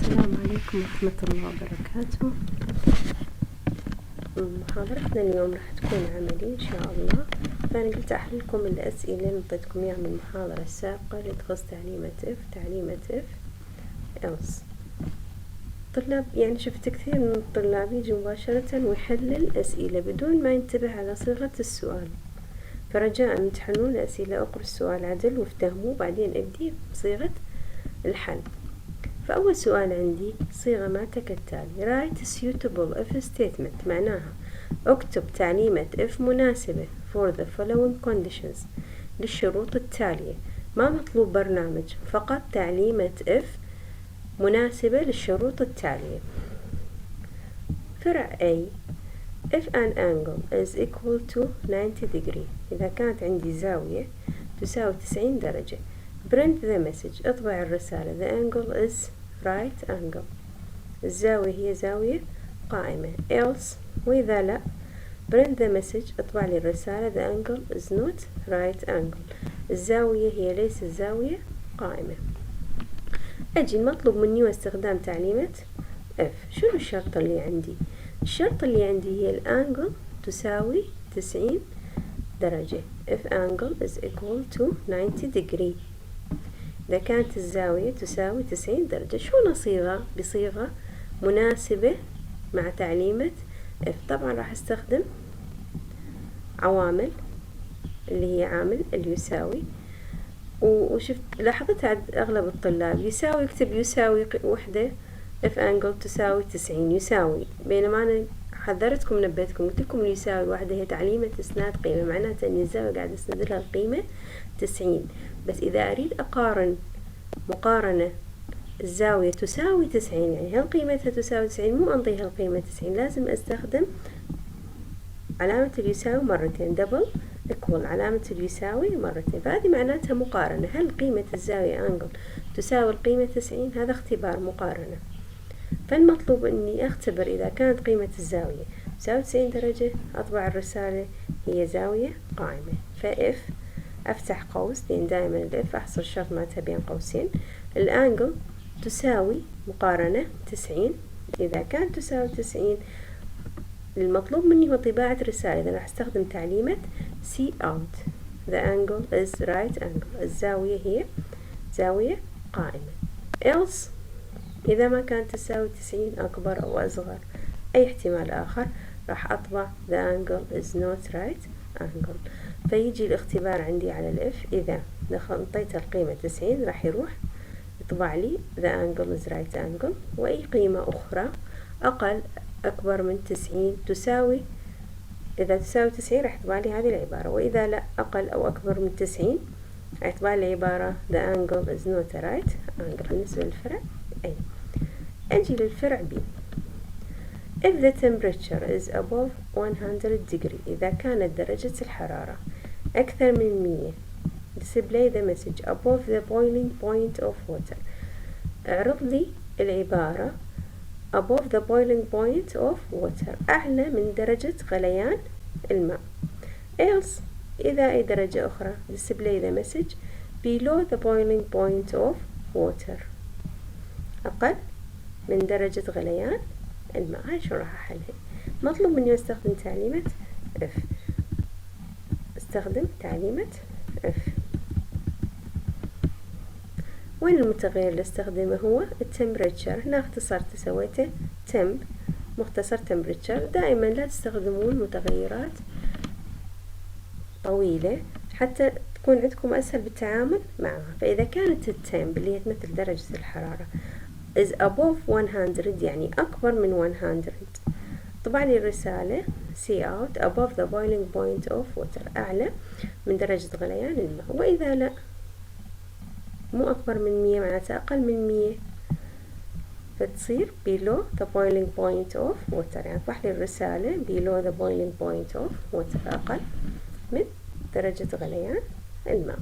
السلام عليكم ورحمة الله وبركاته. محاضرتنا اليوم راح تكون عملي إن شاء الله. فأنا قلت أحللكم الأسئلة اللي نطيتكم إياها من المحاضرة السابقة اللي تخص تعليمة if else. طلاب يعني شفت كثير من الطلاب يجي مباشرة ويحل الأسئلة بدون ما ينتبه على صيغة السؤال، فرجاء أن تحلون الأسئلة اقرأوا السؤال عدل وافتهموه بعدين ابدي بصيغة الحل. فأول سؤال عندي صيغة ما كالتالي: write suitable if statement، معناها اكتب تعليمة if مناسبة for the following conditions، للشروط التالية. ما مطلوب برنامج، فقط تعليمة if مناسبة للشروط التالية. فرع A: if an angle is equal to 90 degree، إذا كانت عندي زاوية تساوي 90 درجة. print the message، اطبع الرسالة the angle is right angle، الزاوية هي زاوية قائمة. else، وإذا لا print the message، اطبع لي الرسالة the angle is not right angle، الزاوية هي ليست زاوية قائمة. أجي المطلوب مني واستخدام تعليمة if. شنو الشرط اللي عندي؟ الشرط اللي عندي هي الانجل تساوي 90 درجة. if angle is equal to 90 degree، إذا كانت الزاوية تساوي 90 درجة. شو نصيغة بصيغة مناسبة مع تعليمة if؟ طبعا راح استخدم عوامل اللي هي عامل اليساوي، وشفت لاحظت عند أغلب الطلاب يساوي يكتب يساوي وحدة if angle تساوي 90 يساوي، بينما أنا حذرتكم نبهتكم قلت لكم يساوي واحدة هي تعليمة إسناد قيمة، معناته أن الزاوية قاعد أسند لها القيمة 90. بس إذا أريد أقارن مقارنة الزاوية تساوي 90، يعني هل قيمتها تساوي 90، مو أنطيها القيمة 90، لازم أستخدم علامة اليساوي مرتين، دبل equal علامة اليساوي مرتين. فهذه معناتها مقارنة، هل قيمة الزاوية أنجل تساوي القيمة 90؟ هذا اختبار مقارنة. فالمطلوب أني أختبر إذا كانت قيمة الزاوية تساوي 90 درجة، أطبع الرسالة هي زاوية قائمة. فإف أفتح قوس، لأن دائما الإف أحصل شرط معناتها بين قوسين، الأنجل تساوي مقارنة 90. إذا كانت تساوي 90 المطلوب مني هو طباعة رسالة، إذا راح استخدم تعليمة see out the angle is right angle، الزاوية هي زاوية قائمة. else إذا ما كانت تساوي 90 أكبر أو أصغر أي احتمال آخر راح أطبع the angle is not right angle. فيجي الاختبار عندي على الإف، إذا انطيت القيمة 90 راح يروح يطبع لي the angle is right angle، وأي قيمة أخرى أكبر من 90 تساوي، إذا تساوي 90 راح يطبع لي هذه العبارة، وإذا لا أقل أو أكبر من 90 راح يطبع لي عبارة the angle is not right angle. بالنسبة للفرع A. أجي للفرع B: if the temperature is above 100 degree، إذا كانت درجة الحرارة أكثر من 100، display the message above the boiling point of water، اعرض لي العبارة above the boiling point of water، أعلى من درجة غليان الماء. else إذا أي درجة أخرى display the message below the boiling point of water، أقل من درجة غليان الماء. هاي شو راح أحلها؟ مطلوب مني أستخدم تعليمة if. استخدم تعليمة if. وين المتغير اللي استخدمه؟ هو التمبريتشر، هنا اختصرت سويته temp مختصر temperature. دائما لا تستخدمون متغيرات طويلة حتى تكون عندكم أسهل بالتعامل معها. فإذا كانت الtemp اللي هي تمثل درجة الحرارة is above 100 يعني أكبر من 100، طبع لي الرسالة see out above the boiling point of water، أعلى من درجة غليان الماء. وإذا لا مو أكبر من 100 معناتها أقل من 100، فتصير below the boiling point of water، يعني طبع لي الرسالة below the boiling point of water، أقل من درجة غليان الماء.